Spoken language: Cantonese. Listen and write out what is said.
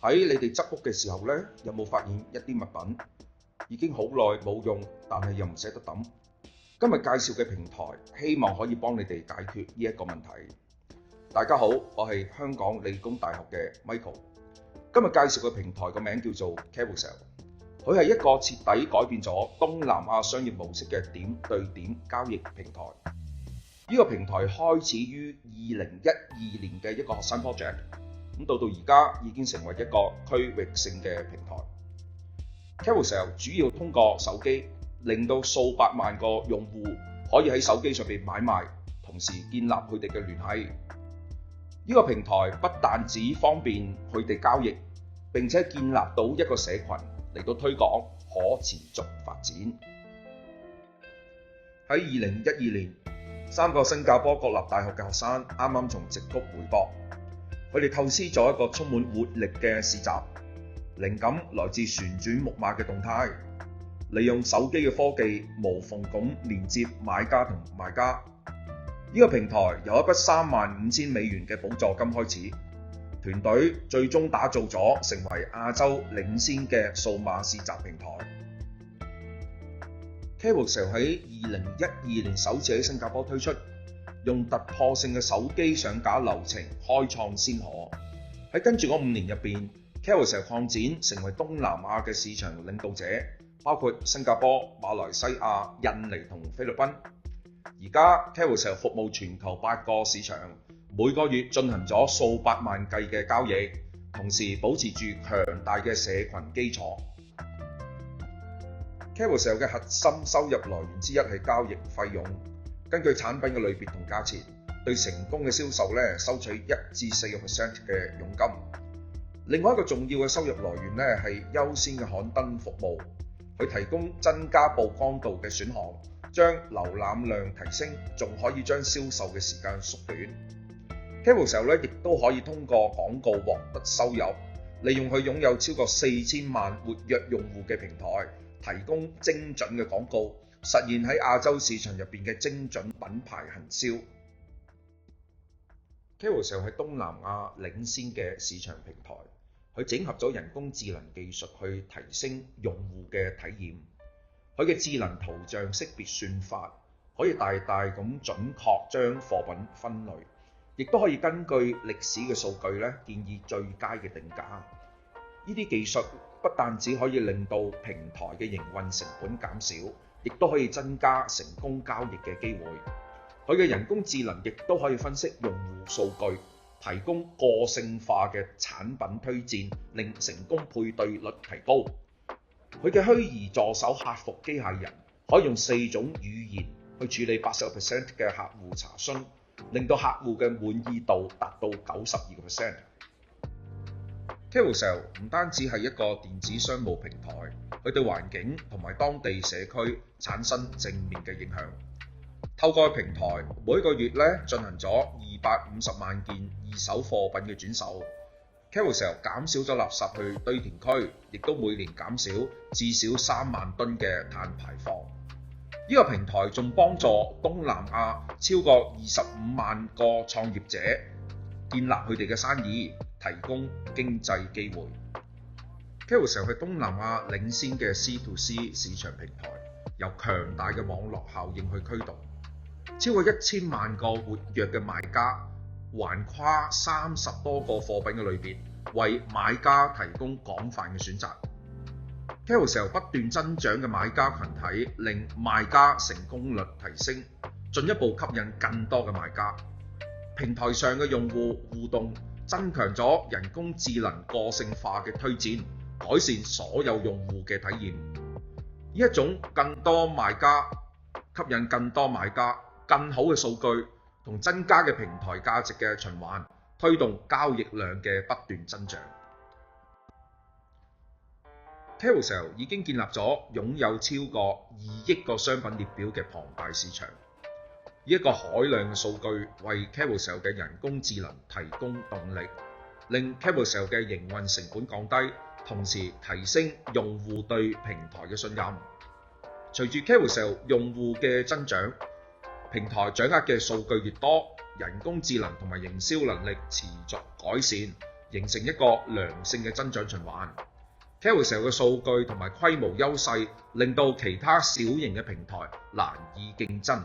喺你哋執屋嘅時候呢，有冇發現一啲物品已經好耐冇用，但係又唔捨得抌？今日介紹嘅平台，希望可以幫你哋解決呢一個問題。大家好，我係香港理工大學嘅 Michael。今日介紹嘅平台個名叫做 Carousell， 佢係一個徹底改變咗東南亞商業模式嘅點對點交易平台。呢個平台開始於2012年嘅一個學生 project， 到而家已經成為一個區域性嘅平台。Carousell 主要通過手機，令到數百萬個用戶可以喺手機上邊買賣，同時建立佢哋嘅聯繫。呢個平台不但只方便佢哋交易，並且建立到一個社群嚟到推廣可持續發展。喺2012年，3個新加坡國立大學嘅學生啱啱從矽谷回國，佢哋構思咗一個充滿活力嘅市集，靈感來自旋轉木馬嘅動態，利用手機嘅科技無縫咁連接買家同賣家。呢個平台由一筆$35,000嘅補助金開始，團隊最終打造咗成為亞洲領先嘅數碼市集平台。Carousell 喺2012年首次喺新加坡推出，用突破性嘅手機上架流程開創先河。喺跟住嗰5年入邊，Carousell 擴展成為東南亞嘅市場領導者，包括新加坡、馬來西亞、印尼同菲律賓。而家 Carousell 服務全球8個市場，每個月進行咗數百萬計嘅交易，同時保持住強大嘅社群基礎。Carousell 嘅核心收入來源之一係交易費用，根據產品嘅類別同價錢，對成功嘅銷售收取1至4% 嘅佣金。另外一個重要嘅收入來源係優先嘅刊登服務，佢提供增加曝光度嘅選項，將瀏覽量提升，仲可以將銷售嘅時間縮短。Carousell 亦都可以通過廣告獲得收入，利用佢擁有超過4000萬活躍用戶嘅平台，提供精準嘅廣告，實現喺亞洲市場入邊嘅精準品牌行銷。Carousell 係東南亞領先嘅市場平台，佢整合咗人工智能技術去提升用戶嘅體驗。佢嘅智能圖像識別算法可以大大咁準確將貨品分類，亦都可以根據歷史嘅數據建議最佳嘅定價。呢啲技術不但只可以令到平台嘅營運成本減少，亦都可以增加成功交易嘅機會。佢嘅人工智能亦都可以分析用戶數據，提供個性化嘅產品推薦，令成功配對率提高。佢嘅虛擬助手客服機械人可以用4種語言去處理80% 嘅客戶查詢，令到客戶嘅滿意度達到92%。Carousell 唔單止係一個電子商務平台，佢對環境同埋當地社區產生正面嘅影響。透過平台，每個月進行咗250萬件二手貨品嘅轉售。Carousell 減少咗垃圾去堆填區，亦都每年減少至少3萬噸嘅碳排放。呢個平台仲幫助東南亞超過25萬個創業者建立佢哋嘅生意，提供經濟機會。Carousell 係東南亞領先嘅 C2C 市場平台，由強大嘅網絡效應去驅動，超過1000萬個活躍嘅賣家，橫跨30多個貨品嘅類別，為買家提供廣泛嘅選擇。Carousell 不斷增長嘅買家群體，令賣家成功率提升，進一步吸引更多嘅買家。平台上嘅用戶互動增強咗人工智能個性化嘅推薦，改善所有用戶嘅體驗。呢一種更多賣家吸引更多買家，更好嘅數據同增加嘅平台價值嘅循環，推動交易量嘅不斷增長。Carousell 已經建立咗擁有超過2億個商品列表嘅龐大市場。呢一個海量嘅數據為 Carousell 嘅人工智能提供動力，令 Carousell 嘅營運成本降低，同時提升用戶對平台嘅信任。隨住 Carousell 用戶嘅增長，平台掌握嘅數據越多，人工智能同埋營銷能力持續改善，形成一個良性嘅增長循環。Carousell 嘅數據同埋規模優勢令到其他小型嘅平台難以競爭。